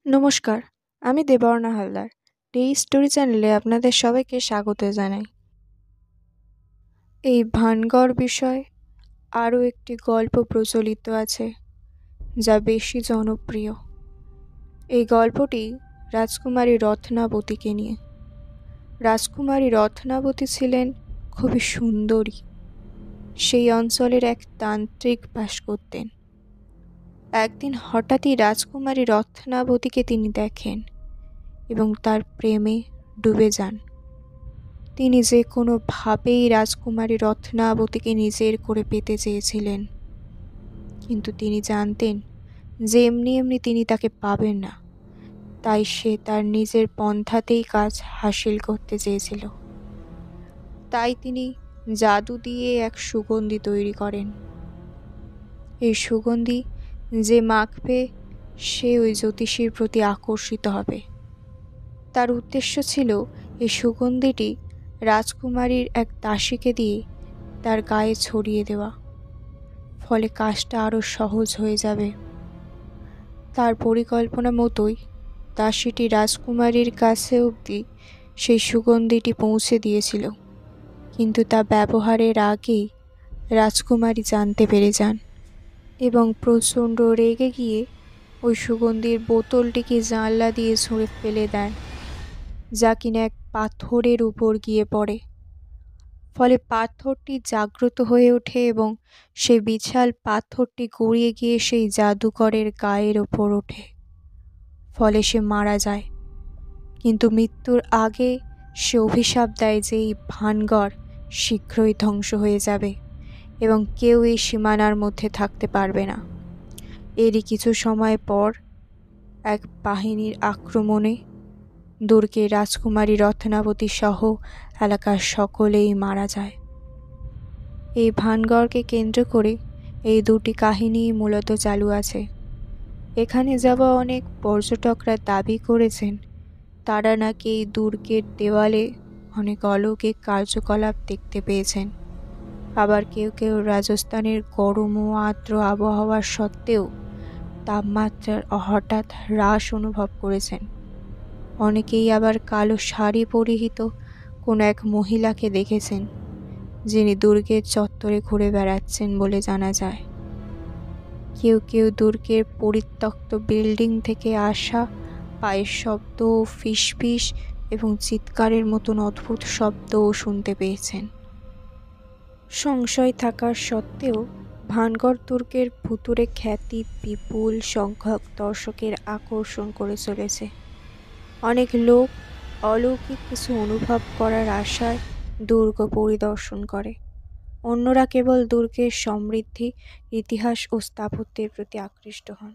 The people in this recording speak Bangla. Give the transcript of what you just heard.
নমস্কার, আমি দেবর্ণা হালদার। ডে স্টোরি চ্যানেলে আপনাদের সবাইকে স্বাগত জানাই। এই ভানগড় বিষয়ে আরও একটি গল্প প্রচলিত আছে, যা বেশি জনপ্রিয়। এই গল্পটি রাজকুমারী রত্নাবতীকে নিয়ে। রাজকুমারী রত্নাবতী ছিলেন খুবই সুন্দরী। সেই অঞ্চলের এক তান্ত্রিক বাস করতেন। একদিন হঠাৎই রাজকুমারী রত্নাবতীকে তিনি দেখেন এবং তার প্রেমে ডুবে যান। তিনি যে কোনোভাবেই রাজকুমারী রত্নাবতীকে নিজের করে পেতে চেয়েছিলেন, কিন্তু তিনি জানতেন যে এমনি তিনি তাকে পাবেন না। তাই সে তার নিজের পন্থাতেই কাজ হাসিল করতে চেয়েছিল। তাই তিনি জাদু দিয়ে এক সুগন্ধি তৈরি করেন। এই সুগন্ধি যে মাখবে সে ওই জ্যোতিষীর প্রতি আকর্ষিত হবে। তার উদ্দেশ্য ছিল এই সুগন্ধিটি রাজকুমারীর এক দাসীকে দিয়ে তার গায়ে ছড়িয়ে দেওয়া, ফলে কাজটা আরও সহজ হয়ে যাবে। তার পরিকল্পনা মতোই দাসীটি রাজকুমারীর কাছে অবধি সেই সুগন্ধিটি পৌঁছে দিয়েছিল, কিন্তু তা ব্যবহারের আগেই রাজকুমারী জানতে পেরে যান এবং প্রচণ্ড রেগে গিয়ে ওই সুগন্ধির বোতলটিকে জানলা দিয়ে ছুঁড়ে ফেলে দেন, যা কিনা এক পাথরের উপর গিয়ে পড়ে। ফলে পাথরটি জাগ্রত হয়ে ওঠে এবং সেই বিশাল পাথরটি গড়িয়ে গিয়ে সেই জাদুকরের গায়ের ওপর ওঠে। ফলে সে মারা যায়, কিন্তু মৃত্যুর আগে সে অভিশাপ দেয় যে এই ভানগড় শীঘ্রই ধ্বংস হয়ে যাবে এবং কেউ এই সীমানার মধ্যে থাকতে পারবে না। এরই কিছু সময় পর এক বাহিনীর আক্রমণে দুর্গে রাজকুমারী রত্নাবতী সহ এলাকার সকলেই মারা যায়। এই ভানগড়কে কেন্দ্র করে এই দুটি কাহিনী মূলত চালু আছে। এখানে যাওয়া অনেক পর্যটকরা দাবি করেছেন তারা নাকি এই দুর্গের দেওয়ালে অনেক অলৌকিক কার্যকলাপ দেখতে পেয়েছেন। আবার কেউ কেউ রাজস্থানের গরম ও আর্দ্র আবহাওয়া সত্ত্বেও তাপমাত্রার হঠাৎ হ্রাস অনুভব করেছেন। অনেকেই আবার কালো শাড়ি পরিহিত কোনো এক মহিলাকে দেখেছেন, যিনি দুর্গের চত্বরে ঘুরে বেড়াচ্ছেন বলে জানা যায়। কেউ কেউ দুর্গের পরিত্যক্ত বিল্ডিং থেকে আসা পায়ের শব্দ, ফিসফিস এবং চিৎকারের মতন অদ্ভুত শব্দও শুনতে পেয়েছেন। সংশয় থাকার সত্ত্বেও ভানগড় দুর্গের ভুতুড়ে খ্যাতি বিপুল সংখ্যক দর্শকের আকর্ষণ করে চলেছে। অনেক লোক অলৌকিক কিছু অনুভব করার আশায় দুর্গ পরিদর্শন করে, অন্যরা কেবল দুর্গের সমৃদ্ধি, ইতিহাস ও স্থাপত্যের প্রতি আকৃষ্ট হন।